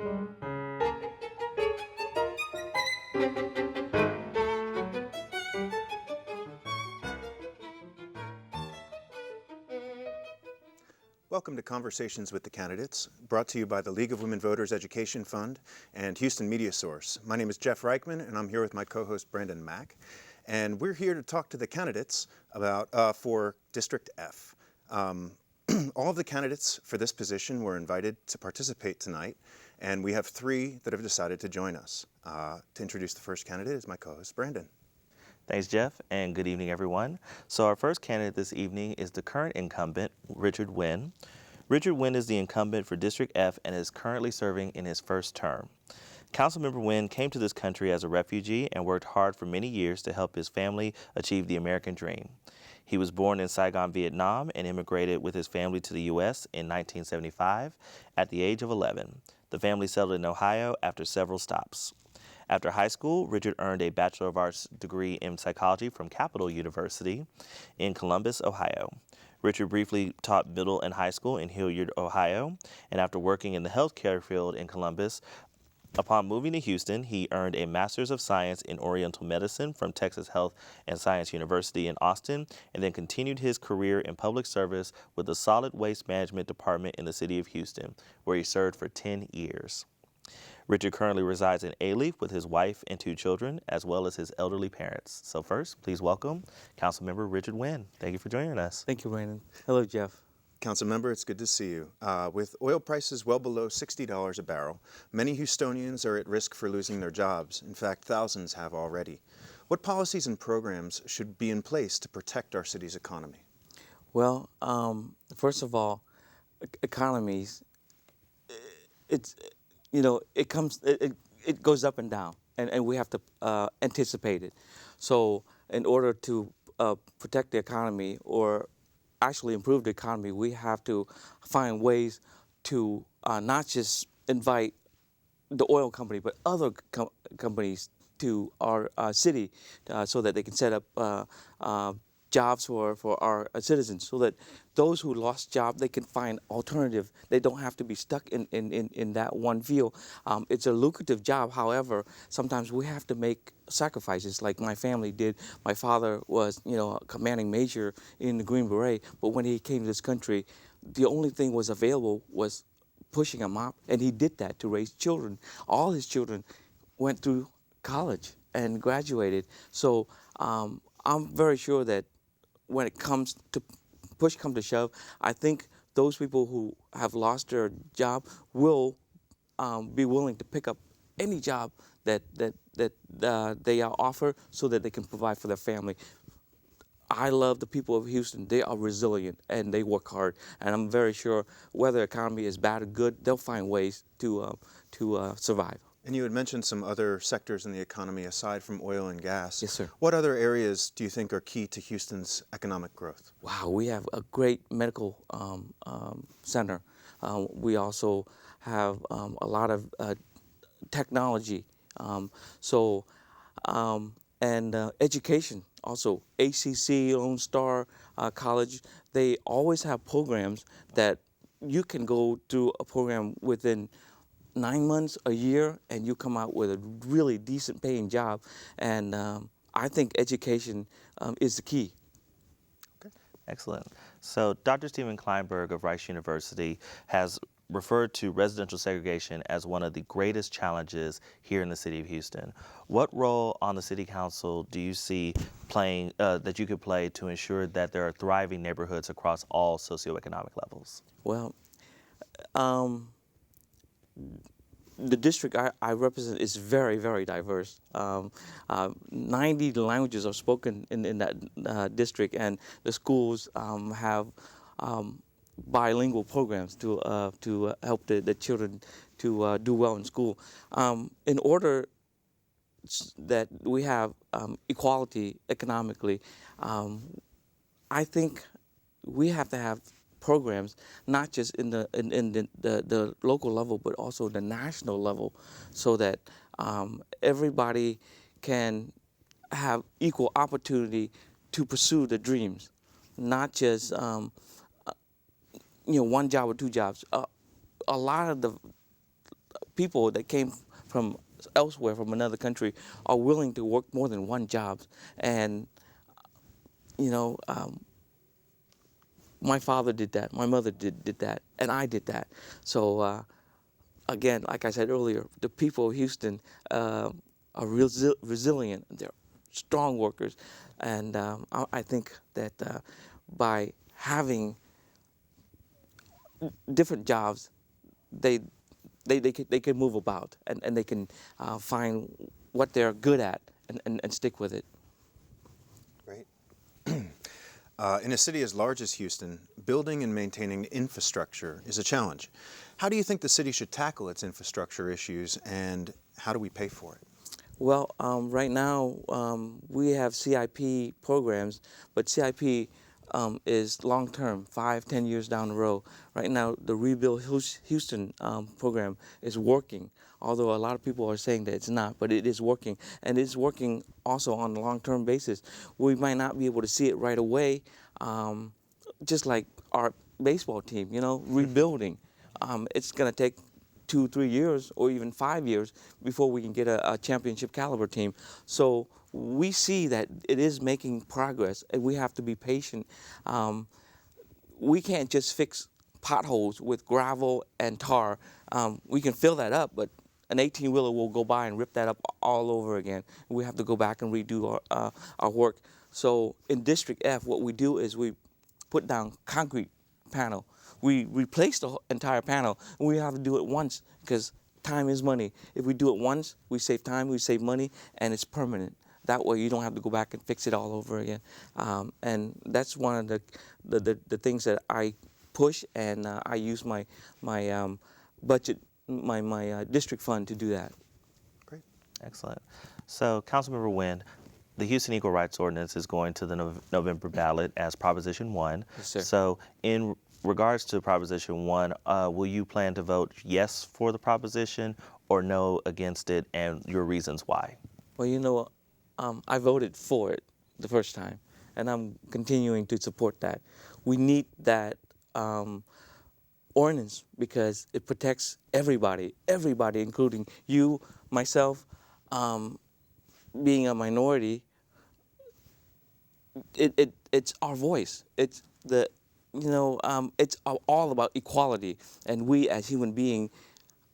Welcome to Conversations with the Candidates, brought to you by the League of Women Voters Education Fund and Houston Media Source. My name is Jeff Reichman, and I'm here with my co-host Brandon Mack. And we're here to talk to the candidates about for District F. All of the candidates for this position were invited to participate tonight, and we have 3 that have decided to join us. To introduce the first candidate is my co-host Brandon. Thanks, Jeff, and good evening, everyone. So our first candidate this evening is the current incumbent, Richard Wynn. Richard Wynn is the incumbent for District F and is currently serving in his first term. Councilmember Wynn came to this country as a refugee and worked hard for many years to help his family achieve the American dream. He was born in Saigon, Vietnam, and immigrated with his family to the U.S. in 1975 at the age of 11. The family settled in Ohio after several stops. After high school, Richard earned a Bachelor of Arts degree in psychology from Capital University in Columbus, Ohio. Richard briefly taught middle and high school in Hilliard, Ohio, and after working in the healthcare field in Columbus, upon moving to Houston, he earned a Master's of Science in Oriental Medicine from Texas Health and Science University in Austin, and then continued his career in public service with the Solid Waste Management Department in the city of Houston, where he served for 10 years. Richard currently resides in Alief with his wife and 2 children, as well as his elderly parents. So first, please welcome Councilmember Richard Wynn. Thank you for joining us. Thank you, Brandon. Hello, Jeff. Councilmember, it's good to see you. With oil prices well below $60 a barrel, many Houstonians are at risk for losing their jobs. In fact, thousands have already. What policies and programs should be in place to protect our city's economy? Well, first of all, economies, it goes up and down, and we have to anticipate it. So in order to protect the economy or actually improve the economy, we have to find ways to not just invite the oil company, but other companies to our city so that they can set up jobs for our citizens, so that those who lost jobs, they can find alternative. They don't have to be stuck in that one field. It's a lucrative job. However, sometimes we have to make sacrifices like my family did. My father was, a commanding major in the Green Beret, but when he came to this country, the only thing was available was pushing a mop, and he did that to raise children. All his children went through college and graduated. So I'm very sure that when it comes to push come to shove, I think those people who have lost their job will be willing to pick up any job that they are offered so that they can provide for their family. I love the people of Houston. They are resilient and they work hard. And I'm very sure whether the economy is bad or good, they'll find ways to survive. And you had mentioned some other sectors in the economy aside from oil and gas. Yes, sir. What other areas do you think are key to Houston's economic growth? Wow, we have a great medical center. We also have a lot of technology. And education also. ACC, Lone Star College, they always have programs that you can go through a program within 9 months, a year, and you come out with a really decent paying job. And I think education is the key. Okay. Excellent. So Dr. Steven Kleinberg of Rice University has referred to residential segregation as one of the greatest challenges here in the city of Houston. What role on the city council do you see playing, that you could play to ensure that there are thriving neighborhoods across all socioeconomic levels? Well, the district I represent is very, very diverse. 90 languages are spoken in that district, and the schools have bilingual programs to help the children to do well in school. In order that we have equality economically, I think we have to have programs not just in the local level, but also the national level, so that everybody can have equal opportunity to pursue the dreams, not just one job or 2 jobs. A lot of the people that came from elsewhere, from another country, are willing to work more than one job. And, you know, my father did that, my mother did that, and I did that. So, again, like I said earlier, the people of Houston are resilient. They're strong workers. And I think that by having different jobs, they can move about, and they can find what they're good at and stick with it. Great. In a city as large as Houston, building and maintaining infrastructure is a challenge. How do you think the city should tackle its infrastructure issues, and how do we pay for it? Well, right now we have CIP programs, but CIP is long-term, 5-10 years down the road. Right now, the Rebuild Houston program is working, although a lot of people are saying that it's not, but it is working. And it's working also on a long-term basis. We might not be able to see it right away, just like our baseball team, you know, rebuilding. It's going to take 2-3 years or even 5 years before we can get a championship caliber team. So we see that it is making progress, and we have to be patient. We can't just fix potholes with gravel and tar. We can fill that up, but an 18-wheeler will go by and rip that up all over again. We have to go back and redo our work. So in District F, what we do is we put down concrete panel. We replace the entire panel, and we have to do it once because time is money. If we do it once, we save time, we save money, and it's permanent. That way you don't have to go back and fix it all over again. And that's one of the things that I push, and I use my budget, my district fund to do that. Great. Excellent. So, Councilmember Nguyen, the Houston Equal Rights Ordinance is going to the November ballot as Proposition 1. Yes, sir. So, in regards to Proposition 1, will you plan to vote yes for the proposition or no against it, and your reasons why? Well, you know, I voted for it the first time, and I'm continuing to support that. We need that ordinance because it protects everybody, including you, myself. Being a minority, it's our voice. It's it's all about equality, and we as human beings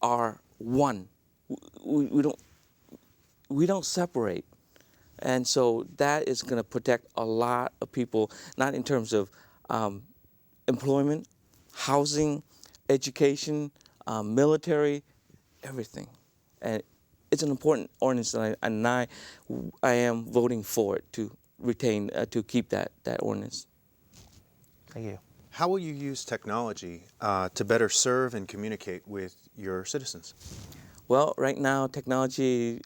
are one. We don't separate. And so that is going to protect a lot of people, not in terms of employment, housing, education, military, everything. And it's an important ordinance, and I am voting for it to retain, to keep that ordinance. Thank you. How will you use technology to better serve and communicate with your citizens? Well, right now, technology,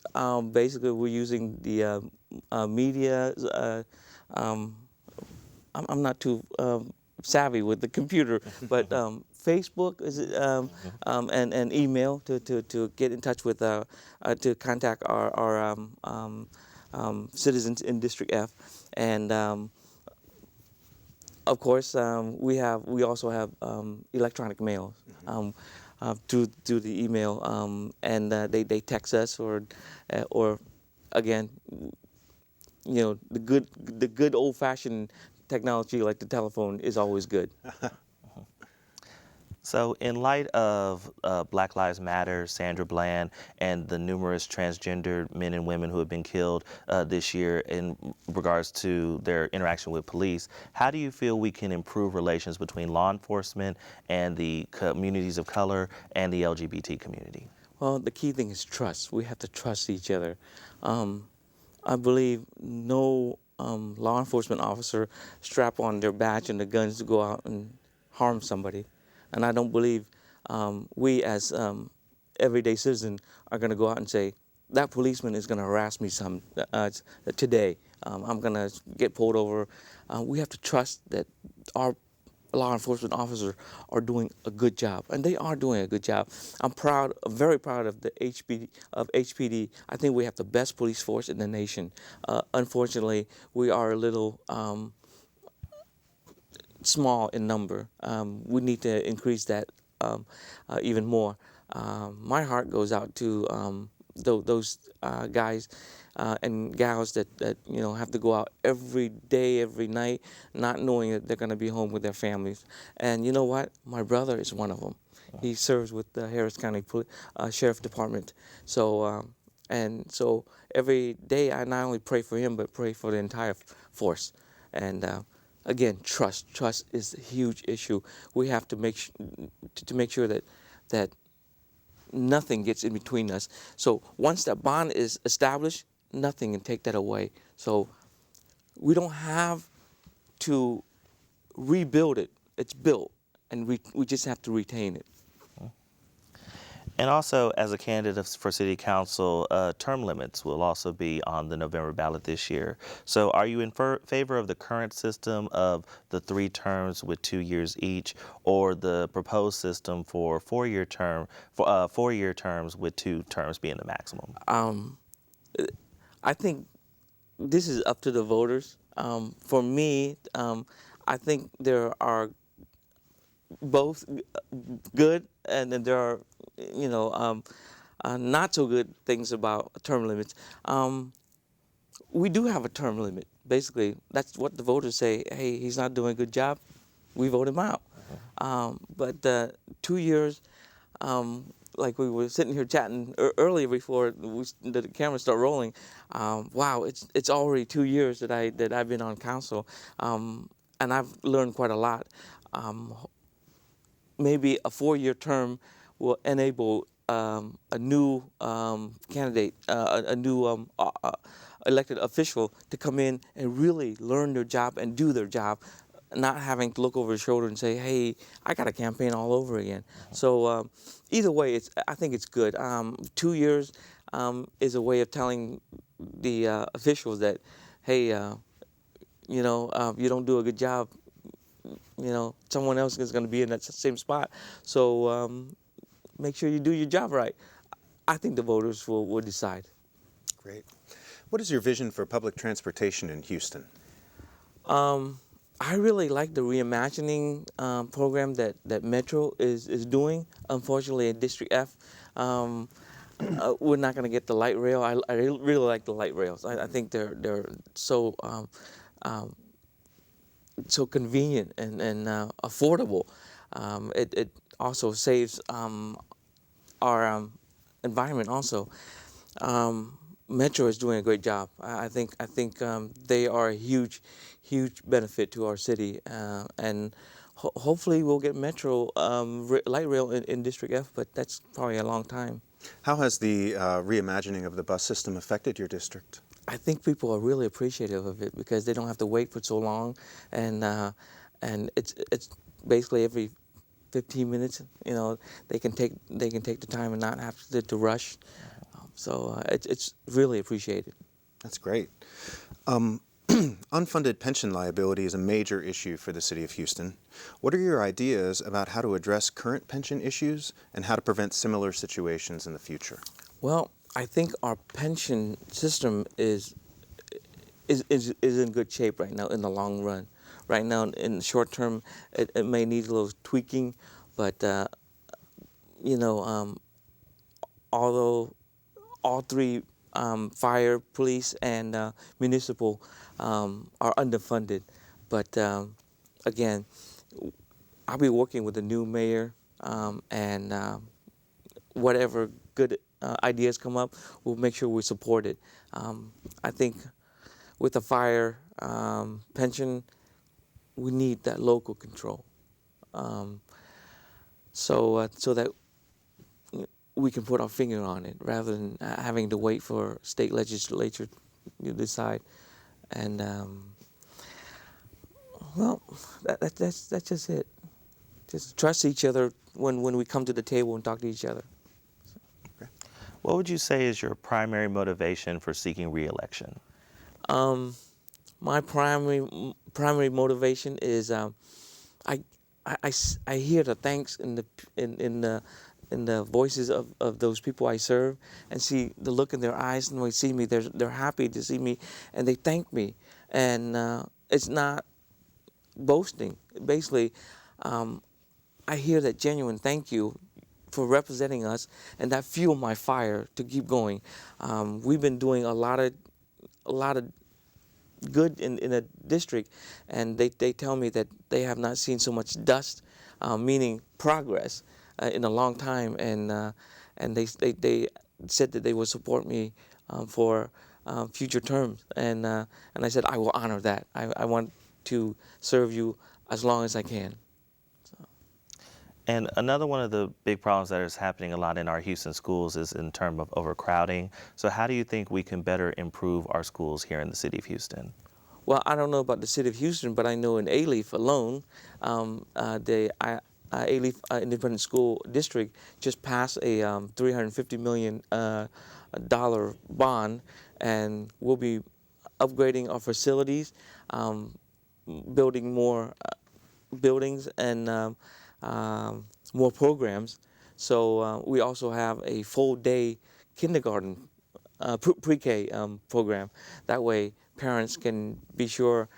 basically we're using the media. I'm not too savvy with the computer, but Facebook is and email to get in touch with to contact our citizens in District F, and of course we also have electronic mail. Through the email, and they text us, or again, you know, the good old-fashioned technology like the telephone is always good. So, in light of Black Lives Matter, Sandra Bland, and the numerous transgender men and women who have been killed this year in regards to their interaction with police, how do you feel we can improve relations between law enforcement and the communities of color and the LGBT community? Well, the key thing is trust. We have to trust each other. I believe no law enforcement officer strap on their badge and the guns to go out and harm somebody. And I don't believe we as everyday citizens are going to go out and say, that policeman is going to harass me today. I'm going to get pulled over. We have to trust that our law enforcement officers are doing a good job, and they are doing a good job. I'm very proud of the HPD. I think we have the best police force in the nation. Unfortunately, we are a little small in number. We need to increase that even more. my heart goes out to those guys and gals that have to go out every day, every night, not knowing that they're going to be home with their families. And you know what? My brother is one of them. He serves with the Harris County Sheriff Department. So every day I not only pray for him but pray for the entire force. And again, trust. Trust is a huge issue. We have to make sure that nothing gets in between us. So once that bond is established, nothing can take that away. So we don't have to rebuild it. It's built, and we just have to retain it. And also, as a candidate for City Council, term limits will also be on the November ballot this year. So are you in favor of the current system of the 3 terms with 2 years each, or the proposed system for 4-year terms with 2 terms being the maximum? I think this is up to the voters. For me, I think there are both good, and then there are, not so good things about term limits. We do have a term limit. Basically, that's what the voters say. Hey, he's not doing a good job. We vote him out. But 2 years, like we were sitting here chatting earlier before the camera started rolling. Wow, it's already 2 years that I've been on council, and I've learned quite a lot. Maybe a 4-year term will enable a new candidate, a new elected official to come in and really learn their job and do their job, not having to look over his shoulder and say, hey, I got to campaign all over again. So either way, I think it's good. 2 years is a way of telling the officials that, hey, you don't do a good job, someone else is going to be in that same spot. So make sure you do your job right. I think the voters will decide. Great. What is your vision for public transportation in Houston? I really like the reimagining program that Metro is doing. Unfortunately, in District F, we're not going to get the light rail. I really like the light rails. I think they're so so convenient and affordable. It also saves our environment also. Metro is doing a great job. I think they are a huge benefit to our city, and hopefully we'll get Metro light rail in District F, but that's probably a long time. How has the reimagining of the bus system affected your district? I think people are really appreciative of it because they don't have to wait for so long, and it's basically every 15 minutes. They can take the time and not have to rush. So it's really appreciated. That's great. Unfunded pension liability is a major issue for the City of Houston. What are your ideas about how to address current pension issues and how to prevent similar situations in the future? Well, I think our pension system is in good shape right now in the long run. Right now, in the short term, it may need a little tweaking, but although all 3 fire, police, and municipal are underfunded, but again, I'll be working with the new mayor, and whatever good ideas come up, we'll make sure we support it. I think with the fire pension, we need that local control, so that we can put our finger on it rather than having to wait for state legislature to decide. And well, that's just it. Just trust each other when we come to the table and talk to each other. What would you say is your primary motivation for seeking re-election? My primary motivation is I hear the thanks in the voices of those people I serve, and see the look in their eyes, and when they see me, they're happy to see me, and they thank me, and it's not boasting. Basically, I hear that genuine thank you for representing us, and that fueled my fire to keep going. We've been doing a lot of good in the district, and they tell me that they have not seen so much dust, meaning progress, in a long time, and they said that they would support me for future terms, and I said I will honor that. I want to serve you as long as I can. And another one of the big problems that is happening a lot in our Houston schools is in terms of overcrowding. So how do you think we can better improve our schools here in the city of Houston? Well, I don't know about the city of Houston, but I know in Alief alone, the Alief Independent School District just passed a $350 million dollar bond, and we'll be upgrading our facilities, building more buildings, and more programs. So we also have a full day kindergarten, pre-K program. That way parents can be sure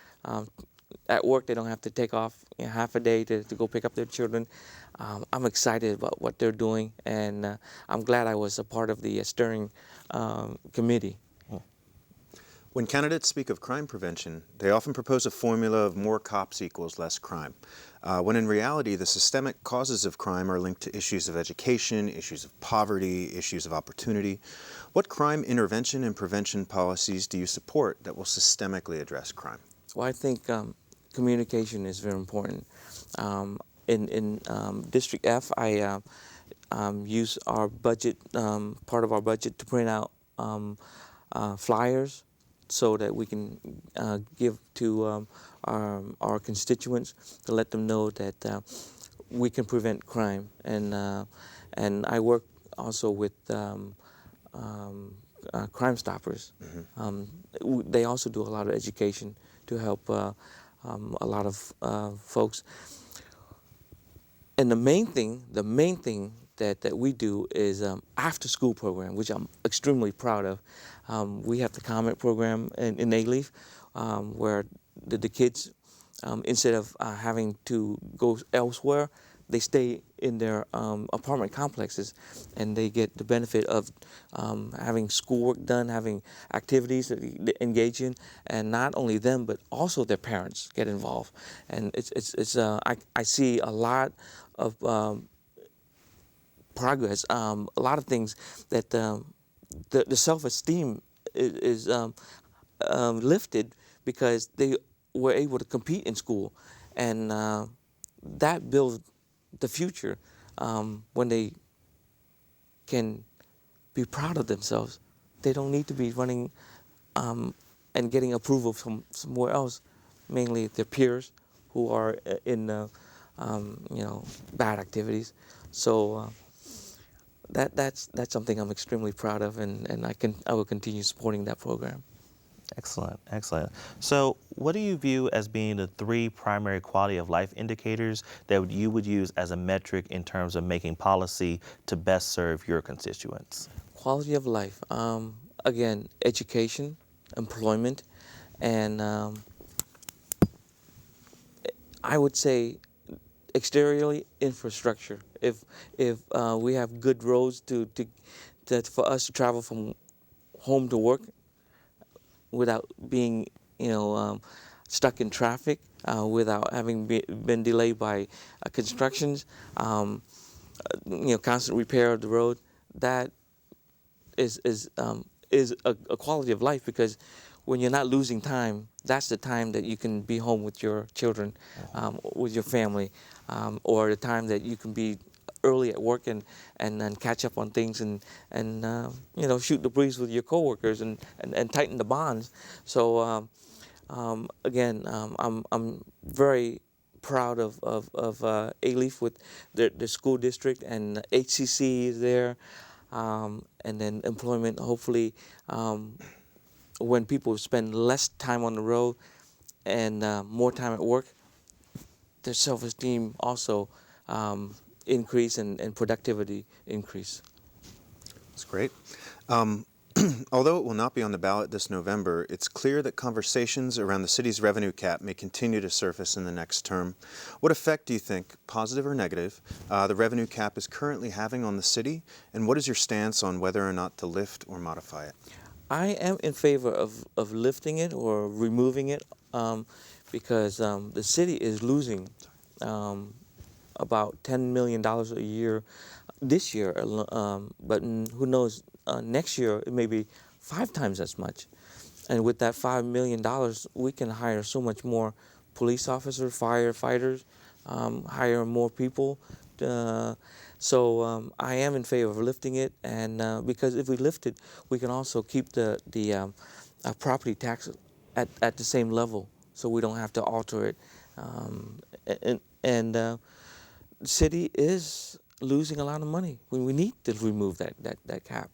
at work they don't have to take off half a day to go pick up their children. I'm excited about what they're doing, and I'm glad I was a part of the steering committee. When candidates speak of crime prevention, they often propose a formula of more cops equals less crime, when in reality the systemic causes of crime are linked to issues of education, issues of poverty, issues of opportunity. What crime intervention and prevention policies do you support that will systemically address crime? Well, I think communication is very important. In District F, I use our budget, part of our budget, to print out flyers so that we can give to our constituents to let them know that we can prevent crime. And I work also with Crime Stoppers. They also do a lot of education to help a lot of folks. And the main thing that we do is after school program, which I'm extremely proud of. We have the comment program in Alief, where the kids, instead of having to go elsewhere, they stay in their apartment complexes, and they get the benefit of having schoolwork done, having activities that they engage in, and not only them, but also their parents get involved. And I see a lot of progress, a lot of things that the self-esteem is lifted because they were able to compete in school, and that builds the future when they can be proud of themselves. They don't need to be running and getting approval from somewhere else, mainly their peers who are in bad activities. So that's something I'm extremely proud of, and I will continue supporting that program. Excellent, excellent. So what do you view as being the 3 primary quality of life indicators that you would use as a metric in terms of making policy to best serve your constituents? Quality of life, again, education, employment, and I would say exteriorly infrastructure. If we have good roads that for us to travel from home to work without being stuck in traffic, without having been delayed by constructions, constant repair of the road, that is a quality of life, because when you're not losing time, that's the time that you can be home with your children, with your family, or the time that you can be early at work and then catch up on things and shoot the breeze with your coworkers and tighten the bonds. So again, I'm very proud of Alief with the school district, and HCC is there, and then employment. Hopefully, when people spend less time on the road and more time at work, their self-esteem also increase and productivity increase. That's great. Although it will not be on the ballot this November, it's clear that conversations around the city's revenue cap may continue to surface in the next term. What effect do you think, positive or negative, the revenue cap is currently having on the city, and what is your stance on whether or not to lift or modify it? I am in favor of lifting it or removing it because the city is losing about $10 million a year this year, but who knows, next year it may be 5 times as much. And with that $5 million, we can hire so much more police officers, firefighters, hire more people. So I am in favor of lifting it, and because if we lift it, we can also keep the property tax at the same level, so we don't have to alter it. The city is losing a lot of money. We need to remove that cap.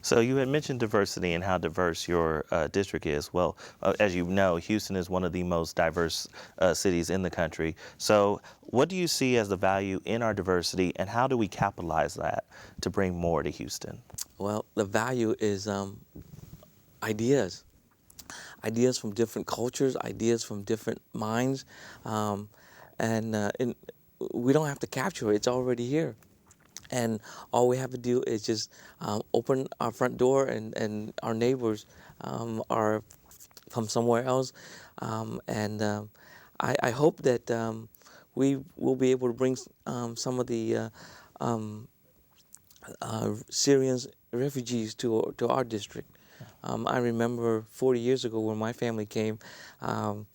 So you had mentioned diversity and how diverse your district is. Well, as you know, Houston is one of the most diverse cities in the country. So what do you see as the value in our diversity, and how do we capitalize that to bring more to Houston? Well, the value is ideas. Ideas from different cultures, ideas from different minds, we don't have to capture it. It's already here. And all we have to do is just open our front door, and our neighbors are from somewhere else. I hope that we will be able to bring some of the Syrian refugees to our district. I remember 40 years ago when my family came, and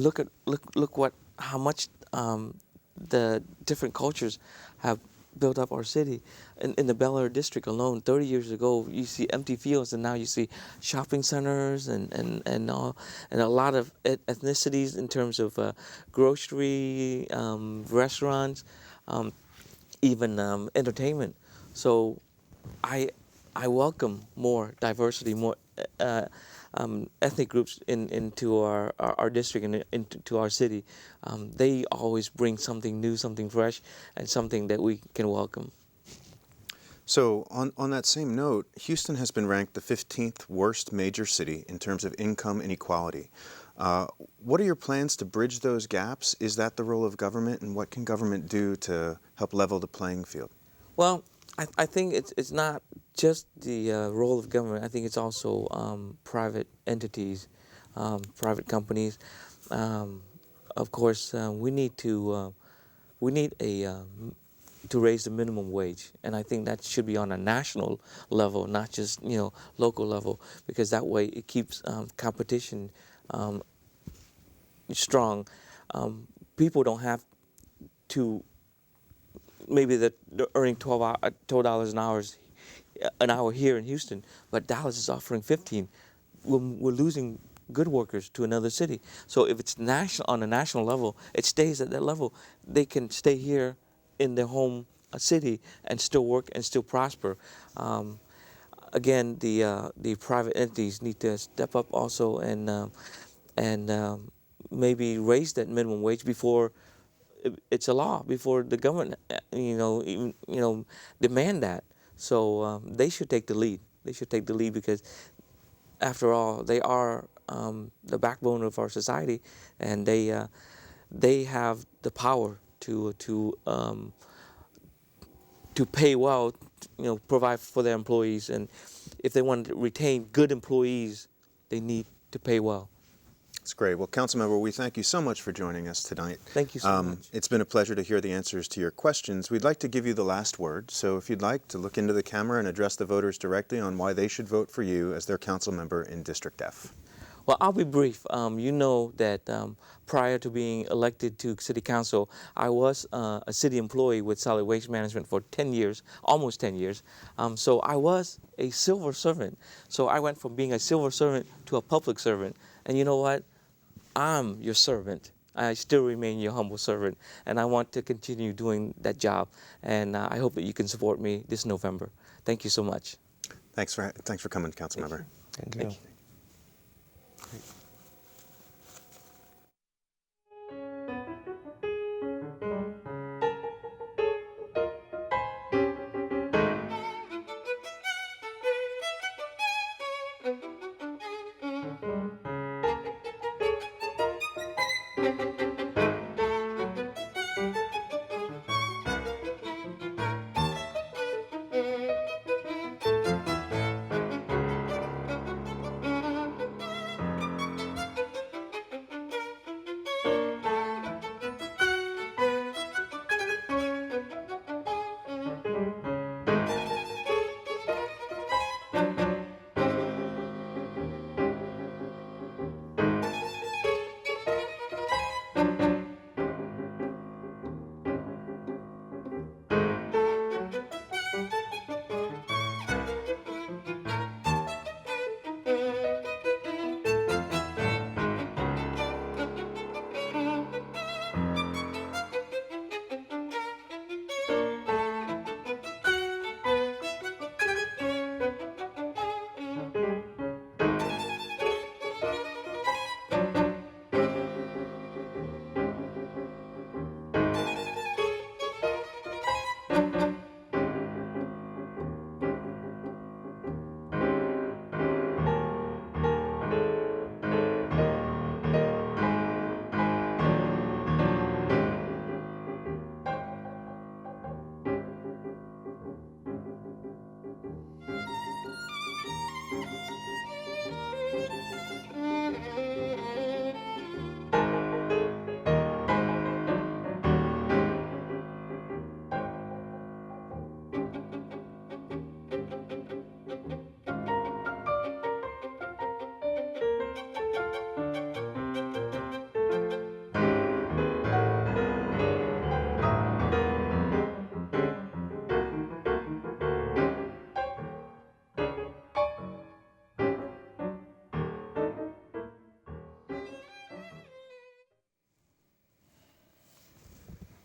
look how much the different cultures have built up our city. In the Bel Air district alone, 30 years ago, you see empty fields, and now you see shopping centers and a lot of ethnicities in terms of grocery, restaurants, even entertainment. So I welcome more diversity, more ethnic groups into our district and into our city. They always bring something new, something fresh, and something that we can welcome. So on that same note, Houston has been ranked the 15th worst major city in terms of income inequality. What are your plans to bridge those gaps? Is that the role of government, and what can government do to help level the playing field? Well, I think it's not just the role of government. I think it's also private entities, private companies. Of course, we need to raise the minimum wage, and I think that should be on a national level, not just local level, because that way it keeps competition strong. People don't have to. Maybe they're earning $12 an hour here in Houston, but Dallas is offering 15. We're losing good workers to another city. So if it's on a national level, it stays at that level. They can stay here in their home city and still work and still prosper. Again, the private entities need to step up also and maybe raise that minimum wage before it's a law, before the government demand that. So they should take the lead. They should take the lead because, after all, they are the backbone of our society, and they have the power to pay well, provide for their employees, and if they want to retain good employees, they need to pay well. That's great. Well, Councilmember, we thank you so much for joining us tonight. Thank you so much. It's been a pleasure to hear the answers to your questions. We'd like to give you the last word, so if you'd like to look into the camera and address the voters directly on why they should vote for you as their council member in District F. Well, I'll be brief. You know that prior to being elected to City Council, I was a city employee with Solid Waste Management for 10 years, almost 10 years. So I was a civil servant. So I went from being a civil servant to a public servant. And you know what? I'm your servant. I still remain your humble servant, and I want to continue doing that job. And I hope that you can support me this November. Thank you so much. Thanks for coming, Councilmember. Thank you. Thank you.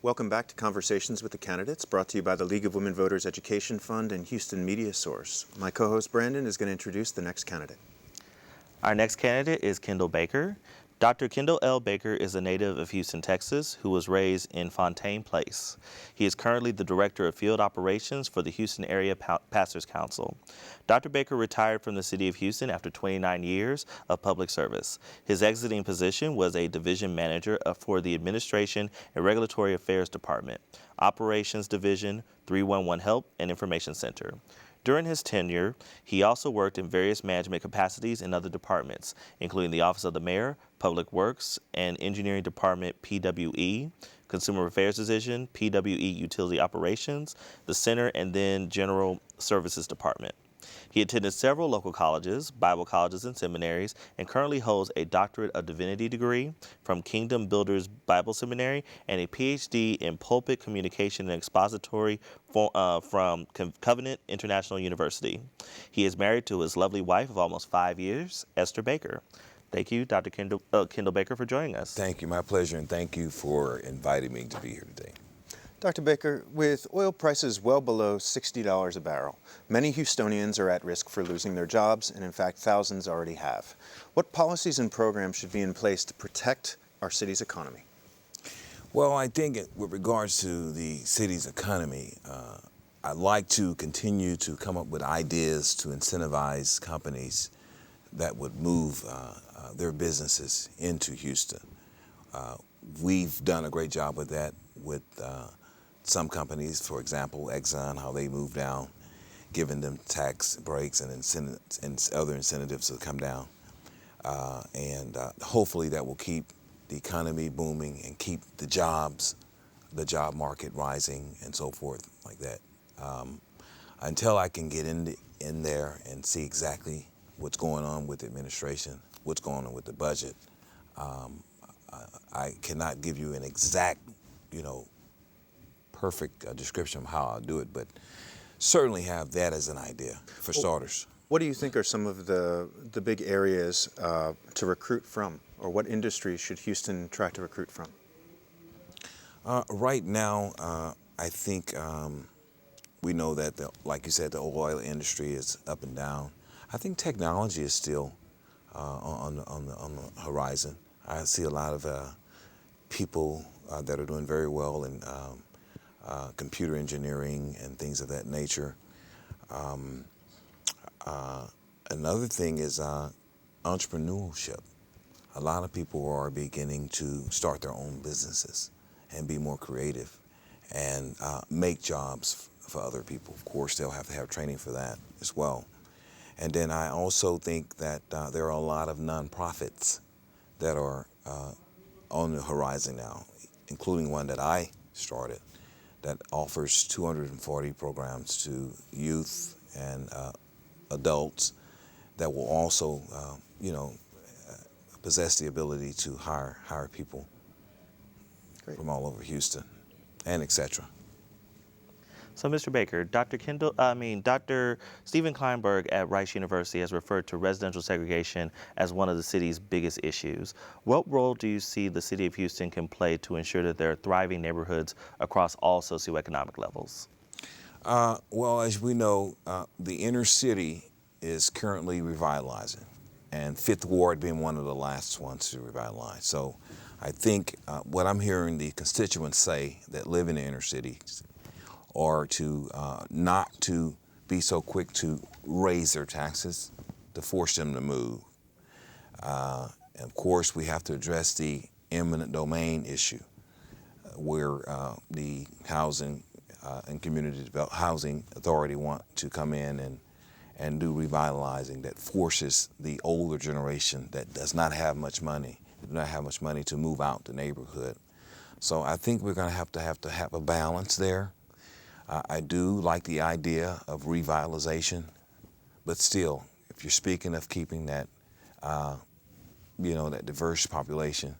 Welcome back to Conversations with the Candidates, brought to you by the League of Women Voters Education Fund and Houston Media Source. My co-host Brandon is going to introduce the next candidate. Our next candidate is Kendall Baker. Dr. Kendall L. Baker is a native of Houston, Texas, who was raised in Fontaine Place. He is currently the Director of Field Operations for the Houston Area Pastors Council. Dr. Baker retired from the City of Houston after 29 years of public service. His exiting position was a Division Manager for the Administration and Regulatory Affairs Department, Operations Division, 311 Help and Information Center. During his tenure, he also worked in various management capacities in other departments, including the Office of the Mayor, Public Works and Engineering Department, PWE, Consumer Affairs Division, PWE Utility Operations, the Center, and then General Services Department. He attended several local colleges, Bible colleges, and seminaries, and currently holds a Doctorate of Divinity degree from Kingdom Builders Bible Seminary and a PhD in Pulpit Communication and Expository from Covenant International University. He is married to his lovely wife of almost 5 years, Esther Baker. Thank you, Dr. Kendall Baker, for joining us. Thank you. My pleasure, and thank you for inviting me to be here today. Dr. Baker, with oil prices well below $60 a barrel, many Houstonians are at risk for losing their jobs, and in fact, thousands already have. What policies and programs should be in place to protect our city's economy? Well, I think with regards to the city's economy, I'd like to continue to come up with ideas to incentivize companies that would move their businesses into Houston. We've done a great job with that with some companies, for example, Exxon, how they moved down, giving them tax breaks and incentives and other incentives to come down. And hopefully that will keep the economy booming and keep the job market rising and so forth like that. Until I can get in there and see exactly what's going on with the administration, what's going on with the budget, I cannot give you an exact, perfect description of how I'll do it, but certainly have that as an idea for starters. What do you think are some of the big areas to recruit from, or what industries should Houston try to recruit from? Right now, I think we know that, like you said, the oil industry is up and down. I think technology is still on the horizon. I see a lot of people that are doing very well in computer engineering and things of that nature. Another thing is entrepreneurship. A lot of people are beginning to start their own businesses and be more creative and make jobs for other people. Of course, they'll have to have training for that as well. And then I also think that there are a lot of nonprofits that are on the horizon now, including one that I started that offers 240 programs to youth and adults that will also, possess the ability to hire people from all over Houston and et cetera. So, Mr. Baker, Dr. Stephen Kleinberg at Rice University has referred to residential segregation as one of the city's biggest issues. What role do you see the city of Houston can play to ensure that there are thriving neighborhoods across all socioeconomic levels? Well, as we know, the inner city is currently revitalizing, and Fifth Ward being one of the last ones to revitalize. So I think what I'm hearing the constituents say that live in the inner city or to not to be so quick to raise their taxes, to force them to move. And of course, we have to address the eminent domain issue, where the Housing and Community Housing Authority want to come in and do revitalizing that forces the older generation that does not have much money, to move out the neighborhood. So I think we're going to have a balance there. I do like the idea of revitalization, but still, if you're speaking of keeping that, that diverse population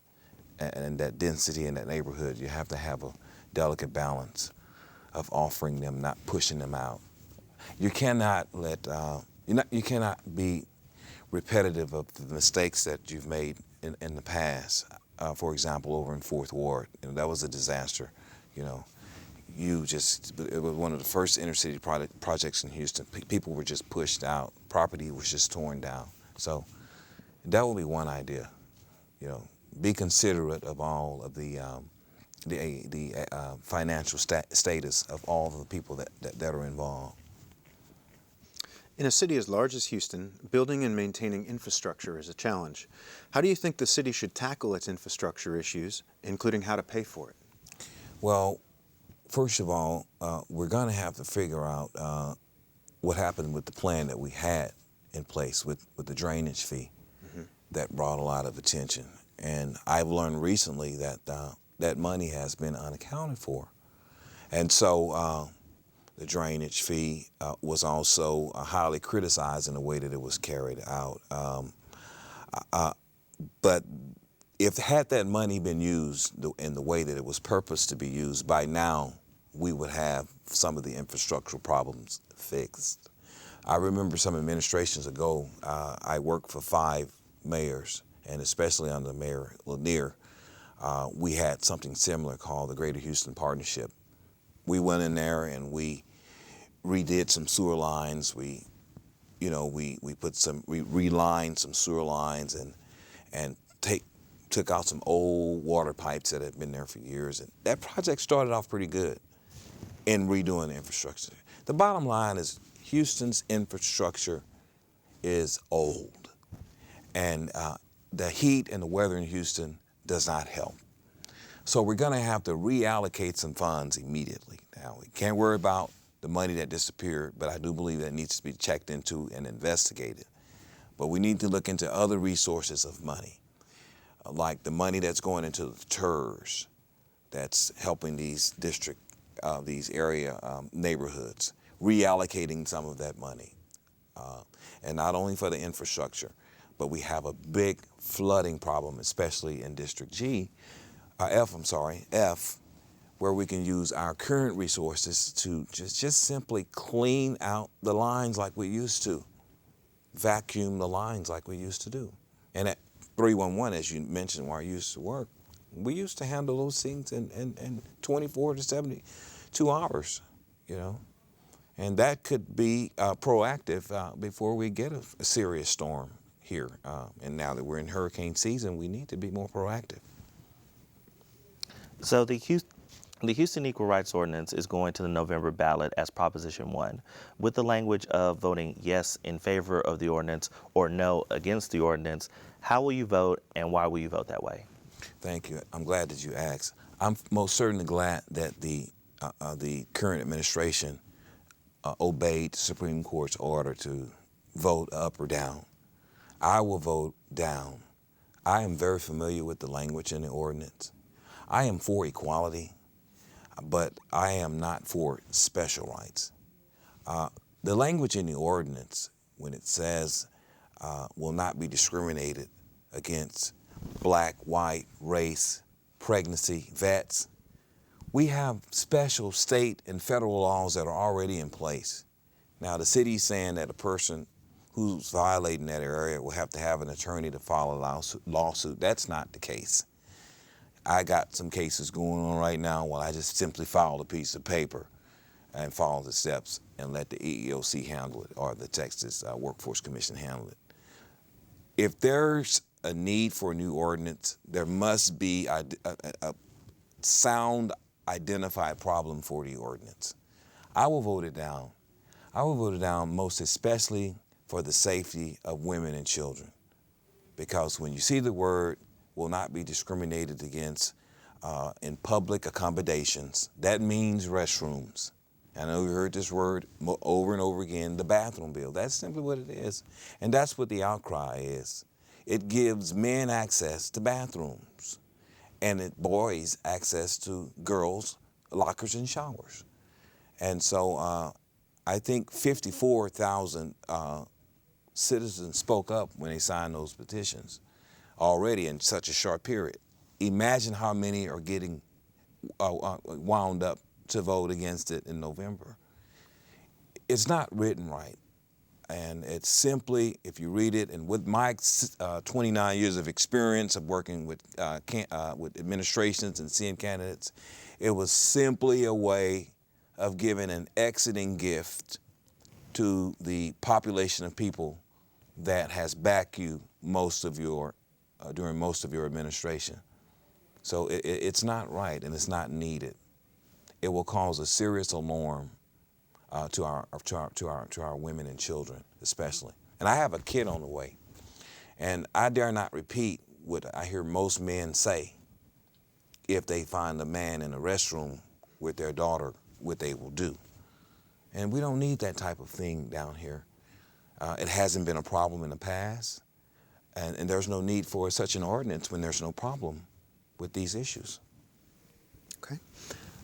and that density in that neighborhood, you have to have a delicate balance of offering them, not pushing them out. You cannot you cannot be repetitive of the mistakes that you've made in the past. For example, over in Fourth Ward, that was a disaster. You know, it was one of the first inner city projects in Houston. People were just pushed out. Property was just torn down. So that would be one idea. You know, be considerate of all of the financial status of all of the people that are involved. In a city as large as Houston, building and maintaining infrastructure is a challenge. How do you think the city should tackle its infrastructure issues, including how to pay for it? Well, first of all, we're going to have to figure out what happened with the plan that we had in place with the drainage fee. That brought a lot of attention. And I've learned recently that that money has been unaccounted for. And so the drainage fee was also highly criticized in the way that it was carried out. But had that money been used in the way that it was purposed to be used, by now we would have some of the infrastructural problems fixed. I remember some administrations ago, I worked for 5 mayors, and especially under Mayor Lanier, we had something similar called the Greater Houston Partnership. We went in there and we redid some sewer lines. We relined some sewer lines and took out some old water pipes that had been there for years. And that project started off pretty good in redoing the infrastructure. The bottom line is Houston's infrastructure is old. And the heat and the weather in Houston does not help. So we're going to have to reallocate some funds immediately. Now, we can't worry about the money that disappeared, but I do believe that needs to be checked into and investigated. But we need to look into other resources of money, like the money that's going into the TERS, that's helping these area neighborhoods, reallocating some of that money. And not only for the infrastructure, but we have a big flooding problem, especially in District F, where we can use our current resources to just simply clean out the lines like we used to, vacuum the lines like we used to do. And at 311, as you mentioned, where I used to work, we used to handle those things in 24 to 72 hours, you know. And that could be proactive before we get a serious storm here. And now that we're in hurricane season, we need to be more proactive. So the Houston Equal Rights Ordinance is going to the November ballot as Proposition 1, with the language of voting yes in favor of the ordinance or no against the ordinance. How will you vote, and why will you vote that way? Thank you. I'm glad that you asked. I'm most certainly glad that the current administration obeyed the Supreme Court's order to vote up or down. I will vote down. I am very familiar with the language in the ordinance. I am for equality, but I am not for special rights. The language in the ordinance, when it says will not be discriminated against black, white, race, pregnancy, vets, we have special state and federal laws that are already in place. Now, the city's saying that a person who's violating that area will have to have an attorney to file a lawsuit. That's not the case. I got some cases going on right now where I just simply filed a piece of paper and follow the steps and let the EEOC handle it, or the Texas Workforce Commission handle it. If there's a need for a new ordinance, there must be a sound identified problem for the ordinance. I will vote it down. I will vote it down most especially for the safety of women and children. Because when you see the word will not be discriminated against in public accommodations, that means restrooms. I know you heard this word over and over again, the bathroom bill. That's simply what it is. And that's what the outcry is. It gives men access to bathrooms, and boys access to girls' lockers and showers. And so I think 54,000 citizens spoke up when they signed those petitions already in such a short period. Imagine how many are getting wound up to vote against it in November. It's not written right. And it's simply, if you read it, and with my 29 years of experience of working with administrations and seeing candidates, It was simply a way of giving an exiting gift to the population of people that has backed you during most of your administration. So it's not right and it's not needed. It will cause a serious alarm to our women and children, especially. And I have a kid on the way, and I dare not repeat what I hear most men say if they find a man in the restroom with their daughter, what they will do. And we don't need that type of thing down here. It hasn't been a problem in the past, and there's no need for such an ordinance when there's no problem with these issues. Okay.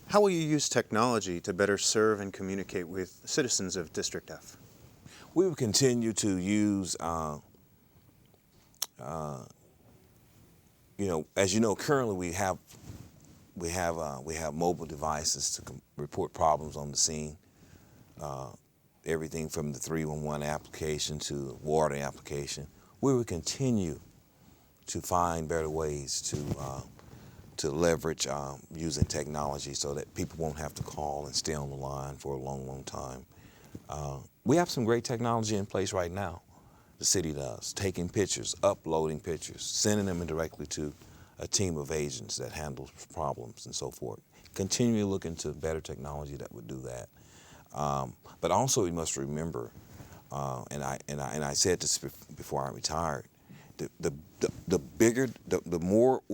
How will you use technology to better serve and communicate with citizens of District F? We will continue to use, as you know, currently we have mobile devices to report problems on the scene. Everything from the 311 application to the water application. We will continue to find better ways to leverage using technology so that people won't have to call and stay on the line for a long, long time. We have some great technology in place right now. The city does, taking pictures, uploading pictures, sending them directly to a team of agents that handles problems and so forth. Continually look into better technology that would do that. But also we must remember, and I said this before I retired, the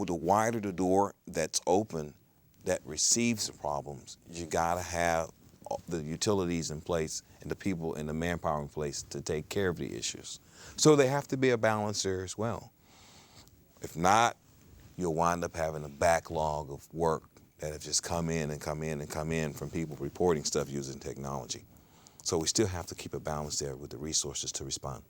wider the door that's open, that receives the problems, you gotta have the utilities in place and the people and the manpower in place to take care of the issues. So they have to be a balance there as well. If not, you'll wind up having a backlog of work that have just come in from people reporting stuff using technology. So we still have to keep a balance there with the resources to respond.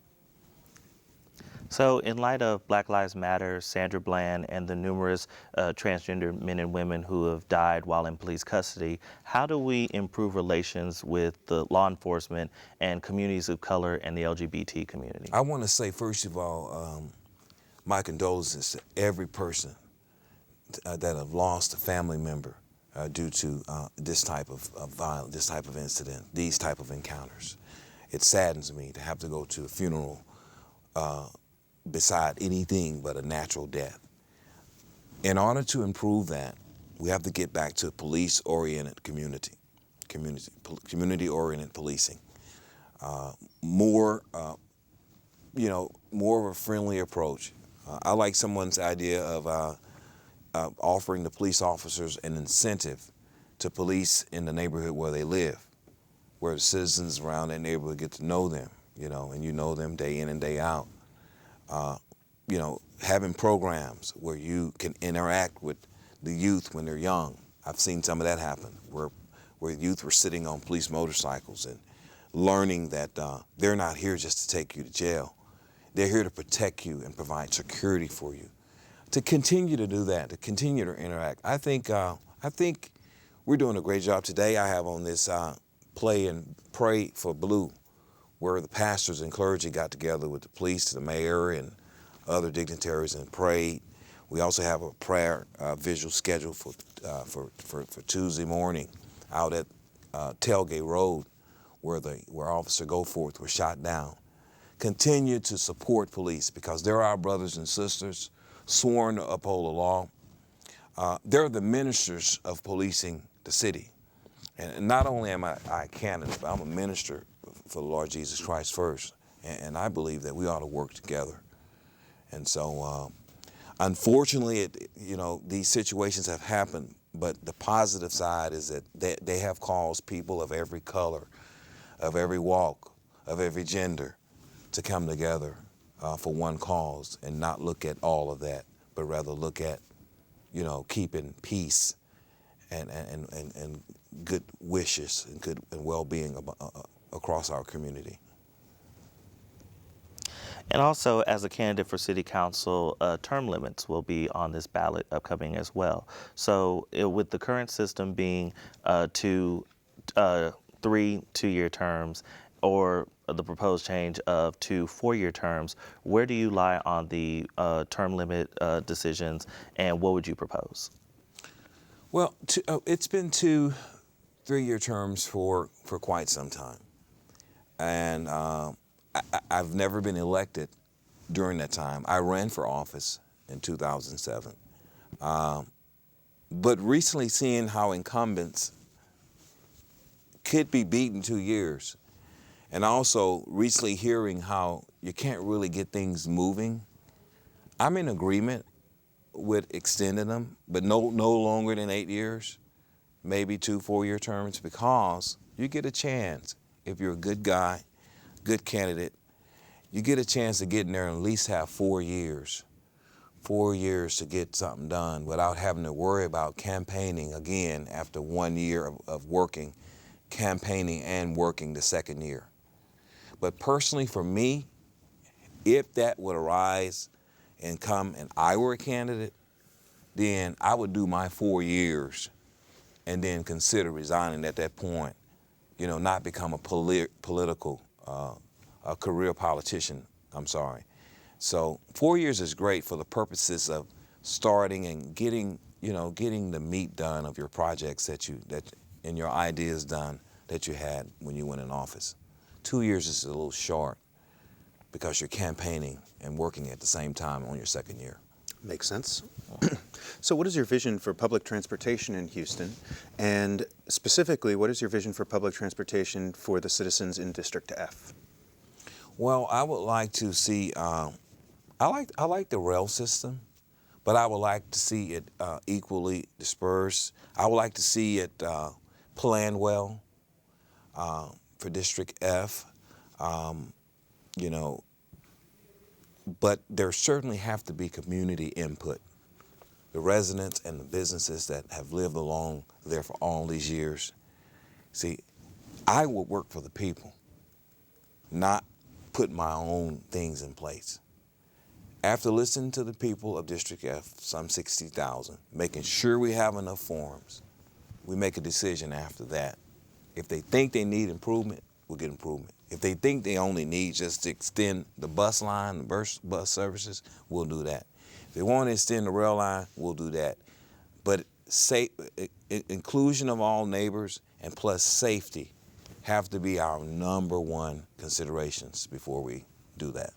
So in light of Black Lives Matter, Sandra Bland, and the numerous transgender men and women who have died while in police custody, how do we improve relations with the law enforcement and communities of color and the LGBT community? I want to say, first of all, my condolences to every person that have lost a family member due to this type of violence, this type of incident, these type of encounters. It saddens me to have to go to a funeral beside anything but a natural death. In order to improve that, we have to get back to police-oriented community-oriented policing. More of a friendly approach. I like someone's idea of offering the police officers an incentive to police in the neighborhood where they live, where the citizens around that neighborhood get to know them, and you know them day in and day out. Having programs where you can interact with the youth when they're young. I've seen some of that happen, where youth were sitting on police motorcycles and learning that they're not here just to take you to jail. They're here to protect you and provide security for you. To continue to do that, to continue to interact. I think we're doing a great job today. I have on this Play and Pray for Blue, where the pastors and clergy got together with the police, the mayor, and other dignitaries and prayed. We also have a prayer visual scheduled for Tuesday morning out at Tailgate Road, where Officer Goforth was shot down. Continue to support police because they're our brothers and sisters, sworn to uphold the law. They're the ministers of policing the city. And not only am I a candidate, but I'm a minister for the Lord Jesus Christ first. And I believe that we ought to work together. And so, unfortunately, these situations have happened, but the positive side is that they have caused people of every color, of every walk, of every gender to come together for one cause and not look at all of that, but rather look at, keeping peace and good wishes and good and well-being across our community. And also, as a candidate for City Council, term limits will be on this ballot upcoming as well. So with the current system being 3 2-year terms, or the proposed change of 2 4-year terms, where do you lie on the term limit decisions, and what would you propose? Well, it's been 2-3-year terms for quite some time. And I've never been elected during that time. I ran for office in 2007. But recently seeing how incumbents could be beaten 2 years, and also recently hearing how you can't really get things moving, I'm in agreement with extending them, but no longer than 8 years, maybe 2 4-year terms, because you get a chance. If you're a good guy, good candidate, you get a chance to get in there and at least have 4 years. 4 years to get something done without having to worry about campaigning again after 1 year of working, campaigning and working the second year. But personally, for me, if that would arise and come and I were a candidate, then I would do my 4 years and then consider resigning at that point, not become a political, a career politician, I'm sorry. So 4 years is great for the purposes of starting and getting the meat done of your projects and your ideas done that you had when you went in office. 2 years is a little short because you're campaigning and working at the same time on your second year. Makes sense. So what is your vision for public transportation in Houston? And specifically, what is your vision for public transportation for the citizens in District F? Well, I would like to see, I like the rail system, but I would like to see it equally dispersed. I would like to see it planned well for District F, but there certainly have to be community input. The residents and the businesses that have lived along there for all these years. See, I would work for the people, not put my own things in place. After listening to the people of District F, some 60,000, making sure we have enough forums, we make a decision after that. If they think they need improvement, we'll get improvement. If they think they only need just to extend the bus line, the bus services, we'll do that. If they want to extend the rail line, we'll do that. But inclusion of all neighbors and plus safety have to be our number one considerations before we do that.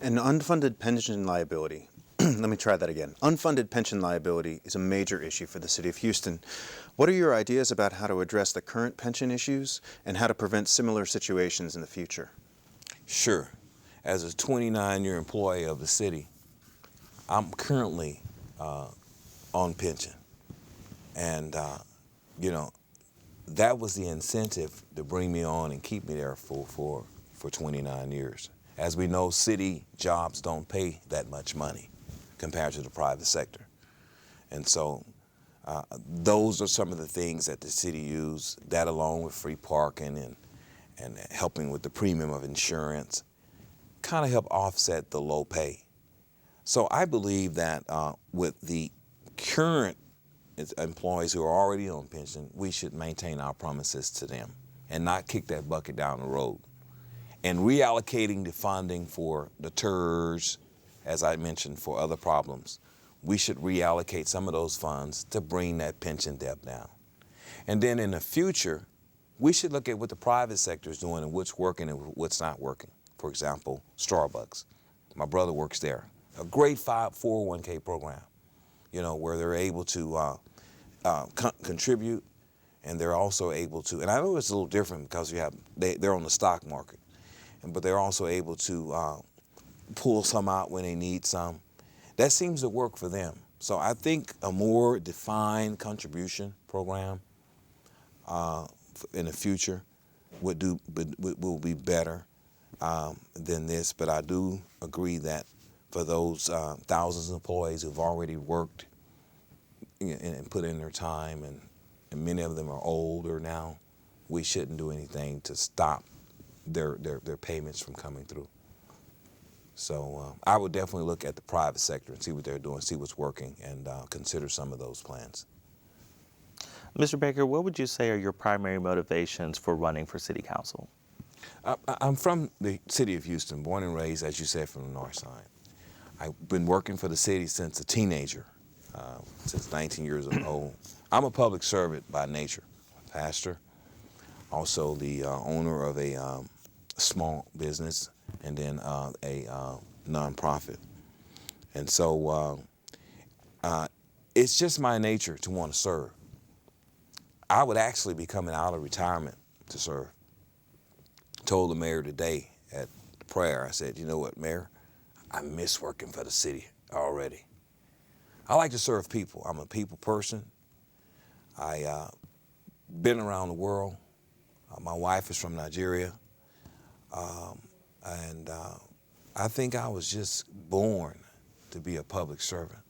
And unfunded pension liability. Let me try that again. Unfunded pension liability is a major issue for the City of Houston. What are your ideas about how to address the current pension issues and how to prevent similar situations in the future? Sure. As a 29-year employee of the city, I'm currently on pension. And, that was the incentive to bring me on and keep me there for 29 years. As we know, city jobs don't pay that much money compared to the private sector. And so those are some of the things that the city used, that along with free parking and helping with the premium of insurance, kind of help offset the low pay. So I believe that with the current employees who are already on pension, we should maintain our promises to them and not kick that bucket down the road. And reallocating the funding for the TERS, as I mentioned, for other problems, we should reallocate some of those funds to bring that pension debt down. And then in the future, we should look at what the private sector is doing and what's working and what's not working. For example, Starbucks. My brother works there. A great 401k program, where they're able to contribute, and they're also able to, and I know it's a little different because they're on the stock market, but they're also able to pull some out when they need some. That seems to work for them. So I think a more defined contribution program in the future will be better than this. But I do agree that for those thousands of employees who've already worked and put in their time, and many of them are older now, we shouldn't do anything to stop their payments from coming through. So I would definitely look at the private sector and see what they're doing, see what's working, and consider some of those plans. Mr. Baker, what would you say are your primary motivations for running for City Council? I'm from the city of Houston, born and raised, as you said, from the north side. I've been working for the city since a teenager. since 19 years old. I'm a public servant by nature, pastor, also the owner of a small business, and then a nonprofit. And so it's just my nature to want to serve. I would actually be coming out of retirement to serve. Told the mayor today at prayer, I said, you know what, Mayor, I miss working for the city already. I like to serve people. I'm a people person. I been around the world. My wife is from Nigeria. And I think I was just born to be a public servant.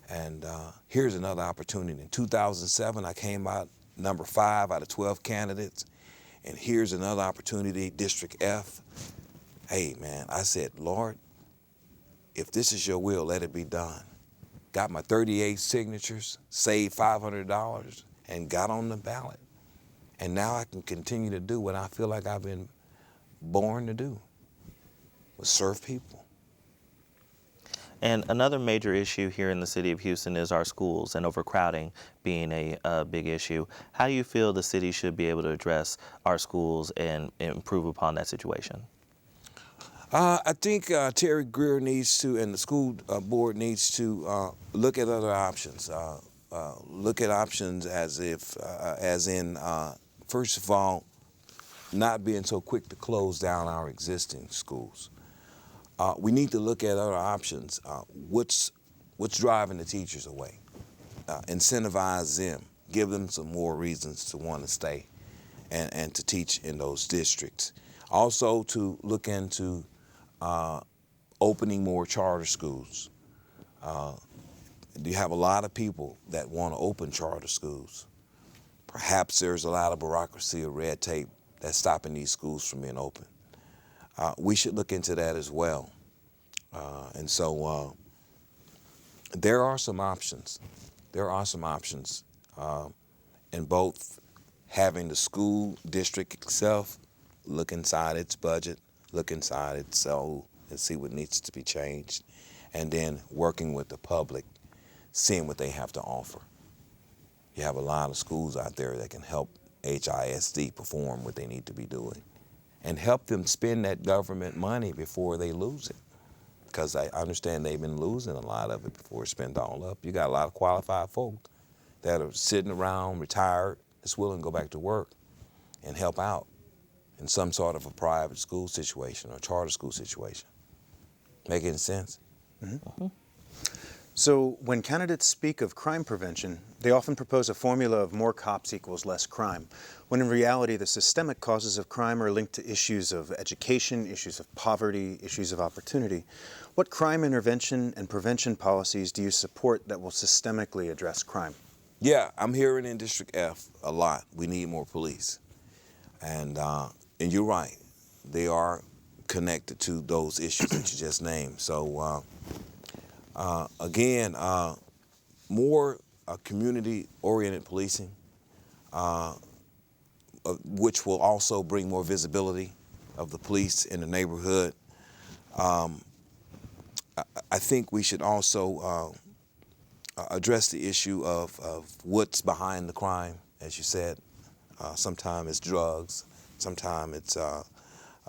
And here's another opportunity. In 2007, I came out number 5 out of 12 candidates. And here's another opportunity, District F. Hey, man, I said, Lord, if this is your will, let it be done. Got my 38 signatures, saved $500, and got on the ballot. And now I can continue to do what I feel like I've been born to do, was serve people. And another major issue here in the city of Houston is our schools and overcrowding being a big issue. How do you feel the city should be able to address our schools and improve upon that situation? I think Terry Greer needs to, and the school board needs to look at other options. Look at options as in, first of all, not being so quick to close down our existing schools. We need to look at other options. What's driving the teachers away? Incentivize them. Give them some more reasons to want to stay and to teach in those districts. Also to look into opening more charter schools. You have a lot of people that want to open charter schools. Perhaps there's a lot of bureaucracy or red tape that's stopping these schools from being open. We should look into that as well. And so there are some options. There are some options in both having the school district itself look inside its budget, look inside its soul, and see what needs to be changed, and then working with the public, seeing what they have to offer. You have a lot of schools out there that can help HISD perform what they need to be doing and help them spend that government money before they lose it. Because I understand they've been losing a lot of it before it's spent all up. You got a lot of qualified folk that are sitting around, retired, that's willing to go back to work and help out in some sort of a private school situation or charter school situation. Making sense? Mm-hmm. So when candidates speak of crime prevention, they often propose a formula of more cops equals less crime, when in reality the systemic causes of crime are linked to issues of education, issues of poverty, issues of opportunity. What crime intervention and prevention policies do you support that will systemically address crime? Yeah, I'm hearing in District F a lot. We need more police. And you're right. They are connected to those issues that you just named. So again, more community-oriented policing, which will also bring more visibility of the police in the neighborhood. I think we should also address the issue of what's behind the crime, as you said. Sometimes it's drugs, sometimes it's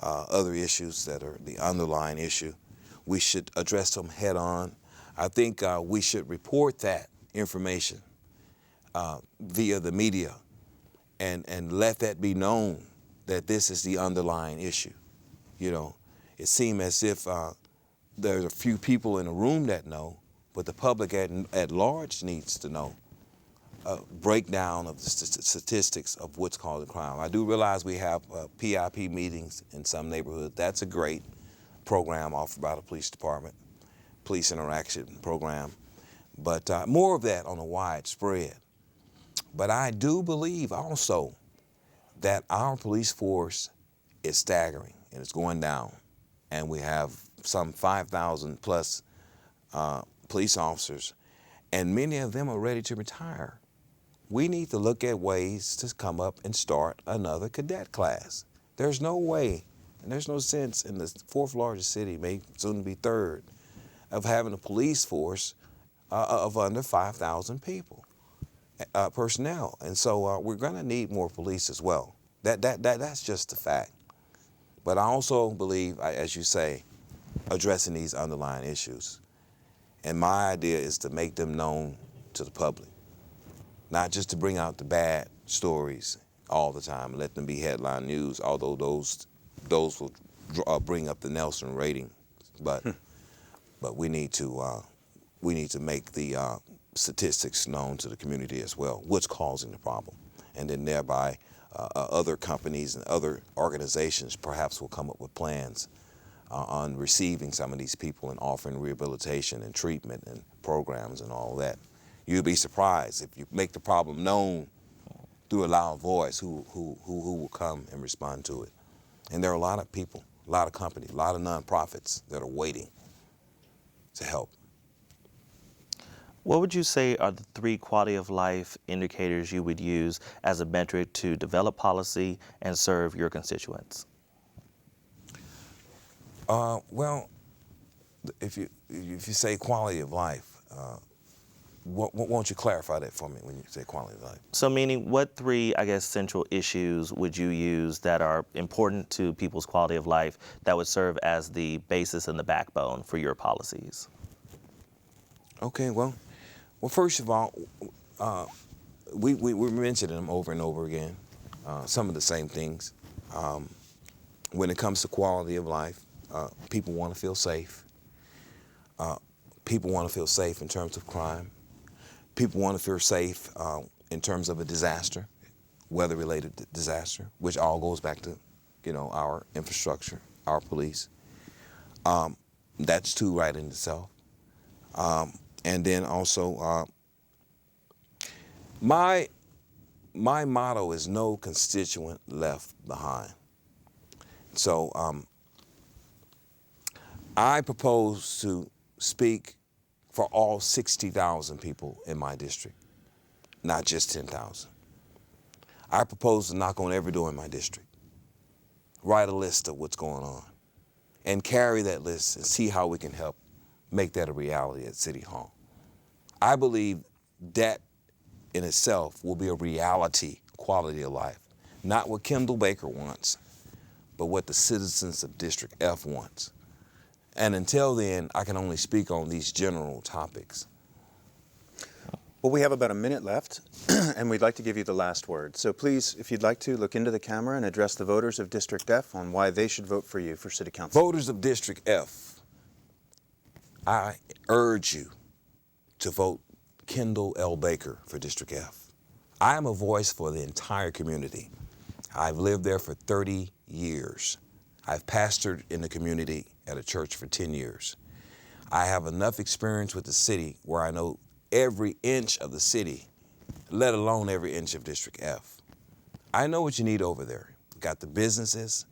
other issues that are the underlying issue. We should address them head on. I think we should report that information via the media and let that be known that this is the underlying issue. You know, it seems as if there's a few people in the room that know, but the public at large needs to know. Breakdown of the statistics of what's causing crime. I do realize we have PIP meetings in some neighborhoods. That's a great program offered by the police department, police interaction program, but more of that on a wide spread. But I do believe also that our police force is staggering and it's going down, and we have some 5,000 plus police officers, and many of them are ready to retire. We need to look at ways to come up and start another cadet class. There's no way, and there's no sense in the fourth largest city, may soon be third, of having a police force of under 5,000 people, personnel. And so we're going to need more police as well. That's just a fact. But I also believe, as you say, addressing these underlying issues. And my idea is to make them known to the public, not just to bring out the bad stories all the time and let them be headline news, although those will bring up the Nelson rating. But we need to make the statistics known to the community as well, what's causing the problem, and then thereby other companies and other organizations perhaps will come up with plans on receiving some of these people and offering rehabilitation and treatment and programs and all that. You'll be surprised if you make the problem known through a loud voice who will come and respond to it. And there are a lot of people, a lot of companies, a lot of nonprofits that are waiting to help. What would you say are the 3 quality of life indicators you would use as a metric to develop policy and serve your constituents? Well, if you say quality of life, won't you clarify that for me when you say quality of life? So meaning what 3, I guess, central issues would you use that are important to people's quality of life that would serve as the basis and the backbone for your policies? Okay, well, first of all, we're mentioning them over and over again, some of the same things. When it comes to quality of life, people want to feel safe. People want to feel safe in terms of crime. People want to feel safe in terms of a disaster, weather-related disaster, which all goes back to, our infrastructure, our police. That's 2 right in itself. And then also, my motto is no constituent left behind. So I propose to speak for all 60,000 people in my district, not just 10,000. I propose to knock on every door in my district, write a list of what's going on, and carry that list and see how we can help make that a reality at City Hall. I believe that in itself will be a reality quality of life, not what Kendall Baker wants, but what the citizens of District F wants. And until then, I can only speak on these general topics. Well, we have about a minute left, and we'd like to give you the last word. So please, if you'd like to, look into the camera and address the voters of District F on why they should vote for you for City Council. Voters of District F, I urge you to vote Kendall L. Baker for District F. I am a voice for the entire community. I've lived there for 30 years. I've pastored in the community at a church for 10 years. I have enough experience with the city where I know every inch of the city, let alone every inch of District F. I know what you need over there. We got the businesses,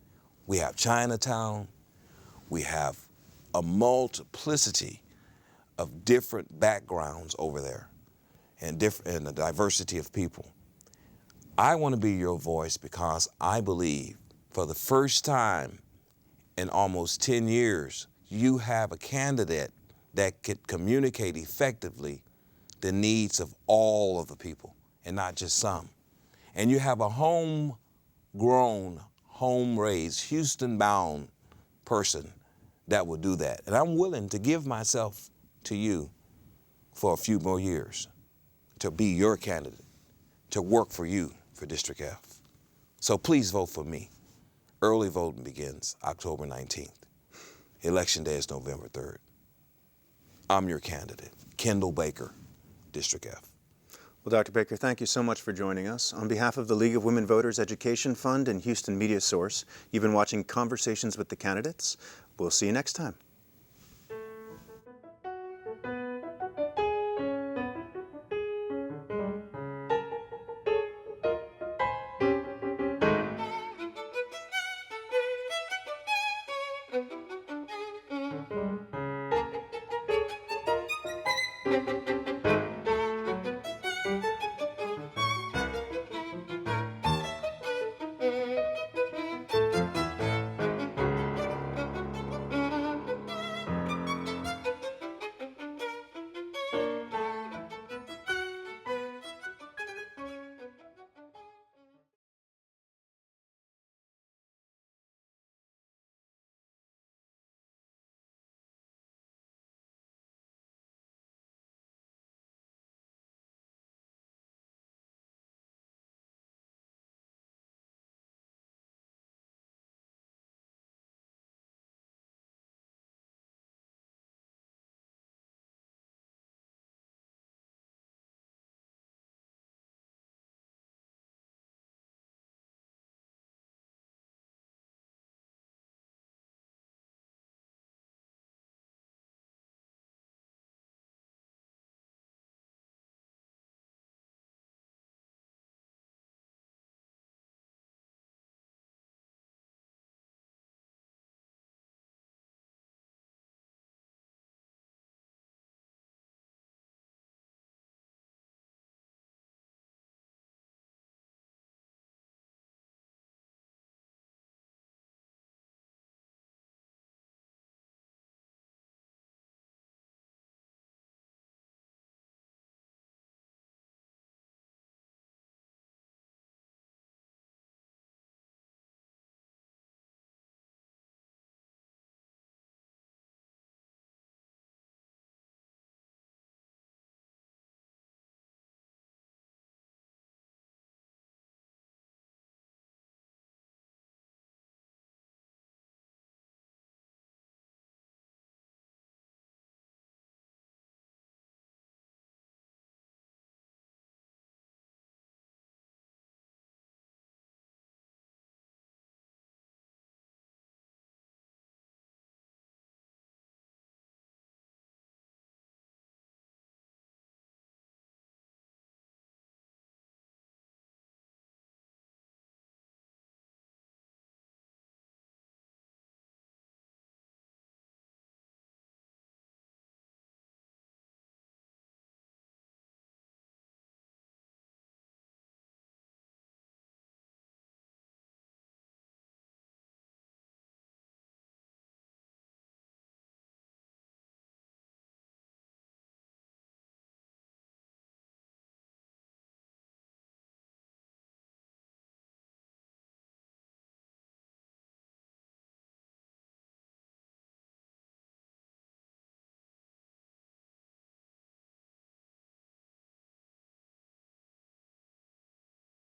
we have Chinatown, we have a multiplicity of different backgrounds over there and a diversity of people. I want to be your voice because I believe for the first time in almost 10 years, you have a candidate that could communicate effectively the needs of all of the people and not just some. And you have a homegrown, home-raised, Houston-bound person that will do that. And I'm willing to give myself to you for a few more years to be your candidate, to work for you for District F. So please vote for me. Early voting begins October 19th. Election day is November 3rd. I'm your candidate, Kendall Baker, District F. Well, Dr. Baker, thank you so much for joining us. On behalf of the League of Women Voters Education Fund and Houston Media Source, you've been watching Conversations with the Candidates. We'll see you next time.